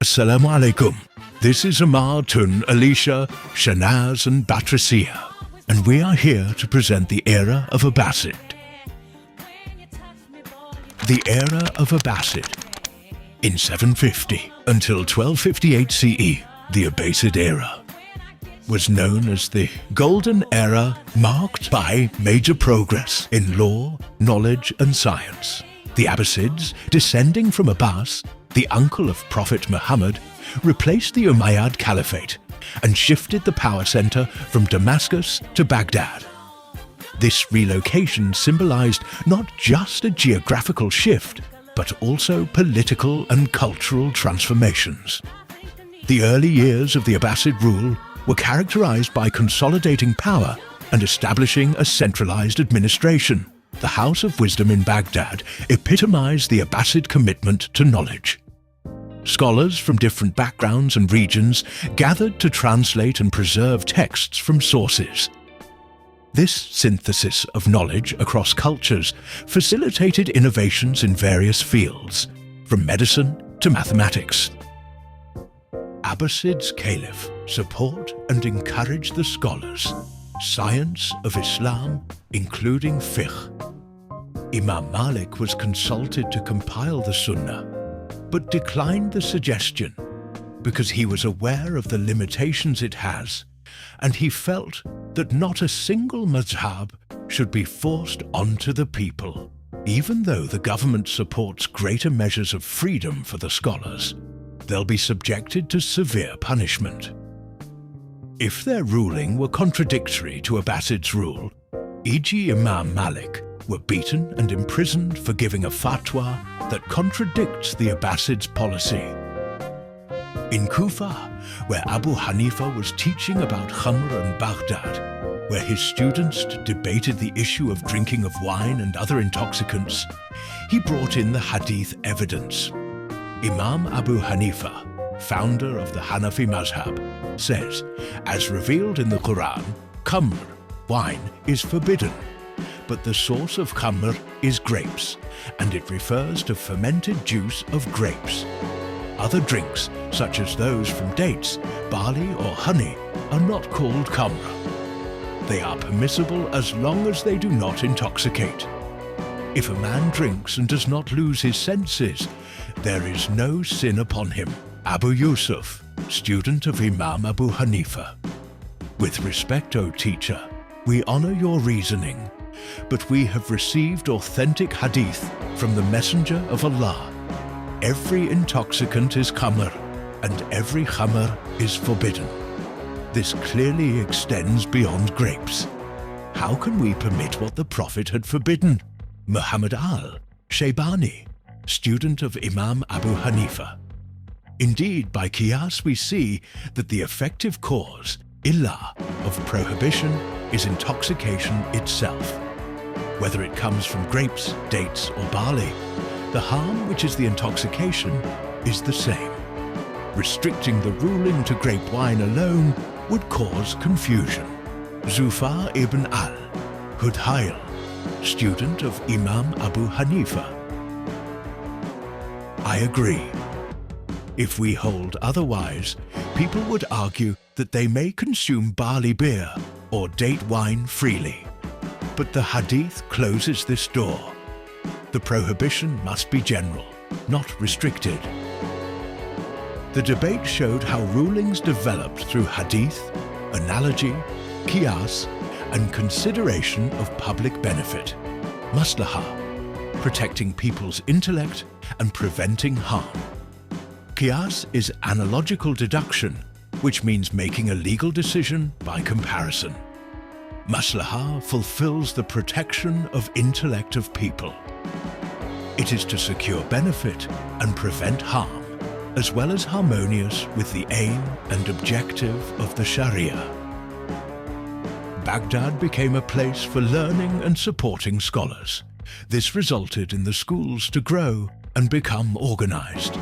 Assalamu alaikum. This is Amar, Tun, Alicia, Shanaz and Batrasiya, and we are here to present the era of Abbasid. The era of Abbasid. In 750 until 1258 CE, the Abbasid era was known as the Golden Era, marked by major progress in law, knowledge and science. The Abbasids, descending from Abbas, the uncle of Prophet Muhammad, replaced the Umayyad Caliphate and shifted the power center from Damascus to Baghdad. This relocation symbolized not just a geographical shift, but also political and cultural transformations. The early years of the Abbasid rule were characterized by consolidating power and establishing a centralized administration. The House of Wisdom in Baghdad epitomized the Abbasid commitment to knowledge. Scholars from different backgrounds and regions gathered to translate and preserve texts from sources. This synthesis of knowledge across cultures facilitated innovations in various fields, from medicine to mathematics. Abbasid's caliph support and encourage the scholars, science of Islam, including fiqh. Imam Malik was consulted to compile the Sunnah, but declined the suggestion because he was aware of the limitations it has, and he felt that not a single mazhab should be forced onto the people. Even though the government supports greater measures of freedom for the scholars, they'll be subjected to severe punishment. If their ruling were contradictory to Abbasid's rule, e.g. Imam Malik, were beaten and imprisoned for giving a fatwa that contradicts the Abbasids' policy. In Kufa, where Abu Hanifa was teaching about Khamr and Baghdad, where his students debated the issue of drinking of wine and other intoxicants, he brought in the hadith evidence. Imam Abu Hanifa, founder of the Hanafi mazhab, says, as revealed in the Quran, Khamr, wine, is forbidden, but the source of Khamr is grapes, and it refers to fermented juice of grapes. Other drinks, such as those from dates, barley or honey, are not called Khamr. They are permissible as long as they do not intoxicate. If a man drinks and does not lose his senses, there is no sin upon him. Abu Yusuf, student of Imam Abu Hanifa. With respect, O teacher, we honor your reasoning, but we have received authentic hadith from the Messenger of Allah. Every intoxicant is khamr, and every khamr is forbidden. This clearly extends beyond grapes. How can we permit what the Prophet had forbidden? Muhammad al-Shaybani, student of Imam Abu Hanifa. Indeed, by qiyas we see that the effective cause, illah, of prohibition is intoxication itself. Whether it comes from grapes, dates or barley, the harm, which is the intoxication, is the same. Restricting the ruling to grape wine alone would cause confusion. Zufar ibn al-Hudhayl, student of Imam Abu Hanifa. I agree. If we hold otherwise, people would argue that they may consume barley beer or date wine freely. But the hadith closes this door. The prohibition must be general, not restricted. The debate showed how rulings developed through hadith, analogy, qiyas, and consideration of public benefit. Maslahah, protecting people's intellect and preventing harm. Qiyas is analogical deduction, which means making a legal decision by comparison. Maslahah fulfills the protection of intellect of people. It is to secure benefit and prevent harm, as well as harmonious with the aim and objective of the Sharia. Baghdad became a place for learning and supporting scholars. This resulted in the schools to grow and become organized.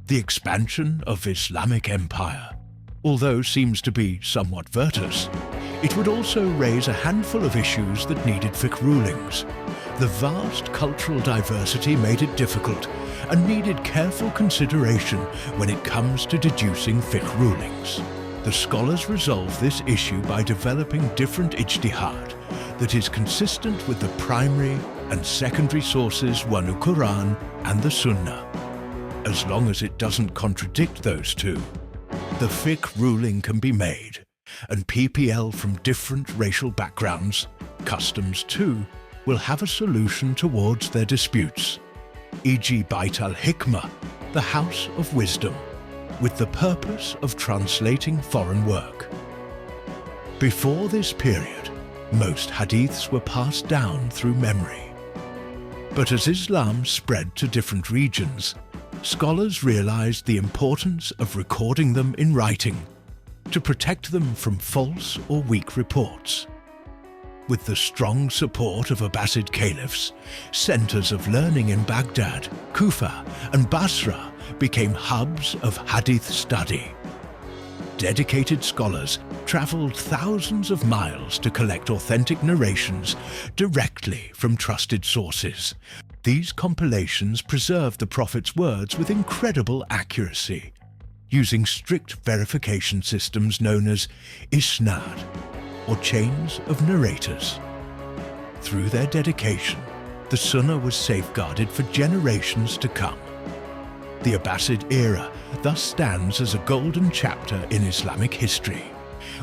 The expansion of Islamic empire, although seems to be somewhat virtuous, it would also raise a handful of issues that needed fiqh rulings, The vast cultural diversity made it difficult and needed careful consideration when it comes to deducing fiqh rulings. The scholars resolve this issue by developing different ijtihad that is consistent with the primary and secondary sources Wanu Quran and the Sunnah, as long as it doesn't contradict those two. The fiqh ruling can be made, and PPL from different racial backgrounds, customs too, will have a solution towards their disputes, e.g. Bait al-Hikmah, the House of Wisdom, with the purpose of translating foreign work. Before this period, most hadiths were passed down through memory. But as Islam spread to different regions, scholars realized the importance of recording them in writing to protect them from false or weak reports. With the strong support of Abbasid caliphs, centers of learning in Baghdad, Kufa, and Basra became hubs of hadith study. Dedicated scholars traveled thousands of miles to collect authentic narrations directly from trusted sources. These compilations preserved the Prophet's words with incredible accuracy, using strict verification systems known as isnad, or chains of narrators. Through their dedication, the Sunnah was safeguarded for generations to come. The Abbasid era thus stands as a golden chapter in Islamic history,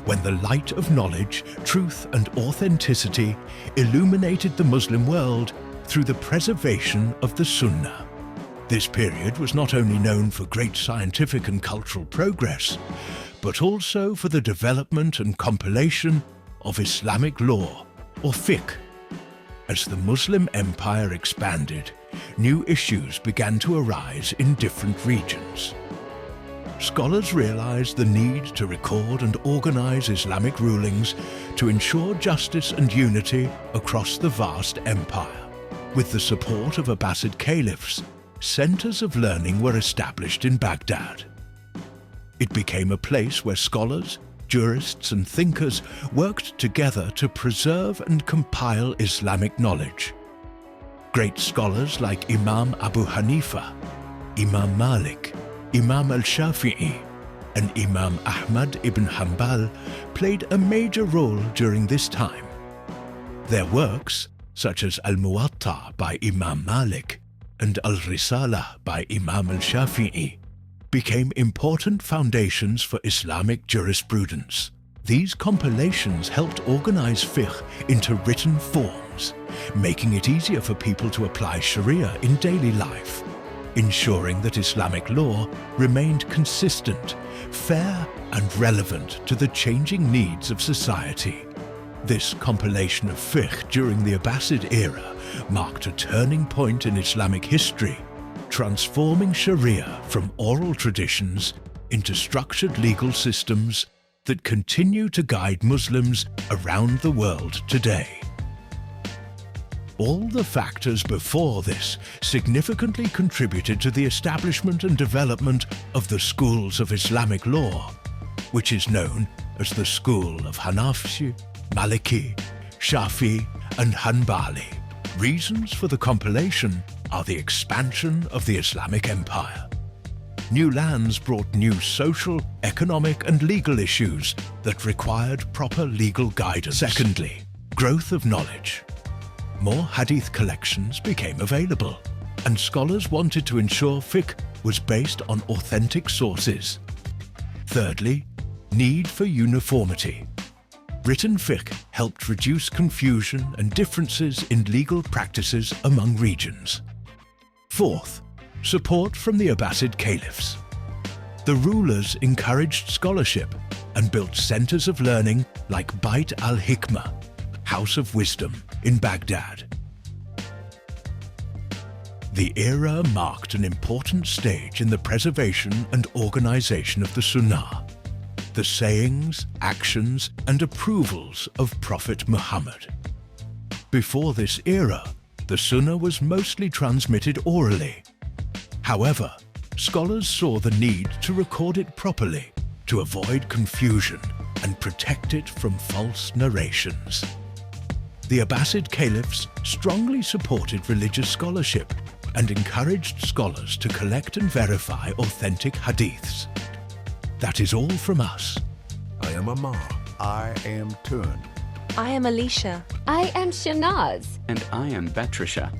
when the light of knowledge, truth and authenticity illuminated the Muslim world through the preservation of the Sunnah. This period was not only known for great scientific and cultural progress, but also for the development and compilation of Islamic law, or fiqh. As the Muslim empire expanded, new issues began to arise in different regions. Scholars realized the need to record and organize Islamic rulings to ensure justice and unity across the vast empire. With the support of Abbasid caliphs, centers of learning were established in Baghdad. It became a place where scholars, jurists and thinkers worked together to preserve and compile Islamic knowledge. Great scholars like Imam Abu Hanifa, Imam Malik, Imam al-Shafi'i, and Imam Ahmad ibn Hanbal played a major role during this time. Their works, such as Al-Muwatta by Imam Malik and Al-Risala by Imam al-Shafi'i, became important foundations for Islamic jurisprudence. These compilations helped organize fiqh into written forms, making it easier for people to apply Sharia in daily life, ensuring that Islamic law remained consistent, fair and relevant to the changing needs of society. This compilation of fiqh during the Abbasid era marked a turning point in Islamic history, transforming Sharia from oral traditions into structured legal systems that continue to guide Muslims around the world today. All the factors before this significantly contributed to the establishment and development of the schools of Islamic law, which is known as the school of Hanafi, Maliki, Shafi and Hanbali. Reasons for the compilation are the expansion of the Islamic empire. New lands brought new social, economic and legal issues that required proper legal guidance. Secondly, growth of knowledge. More hadith collections became available, and scholars wanted to ensure fiqh was based on authentic sources. Thirdly, need for uniformity. Written fiqh helped reduce confusion and differences in legal practices among regions. Fourth, support from the Abbasid caliphs. The rulers encouraged scholarship and built centers of learning like Bait al-Hikmah, House of Wisdom, in Baghdad. The era marked an important stage in the preservation and organization of the Sunnah, the sayings, actions, and approvals of Prophet Muhammad. Before this era, the Sunnah was mostly transmitted orally. However, scholars saw the need to record it properly to avoid confusion and protect it from false narrations. The Abbasid caliphs strongly supported religious scholarship and encouraged scholars to collect and verify authentic hadiths. That is all from us. I am Amar. I am Tun. I am Alicia. I am Shanaz. And I am Batrisha.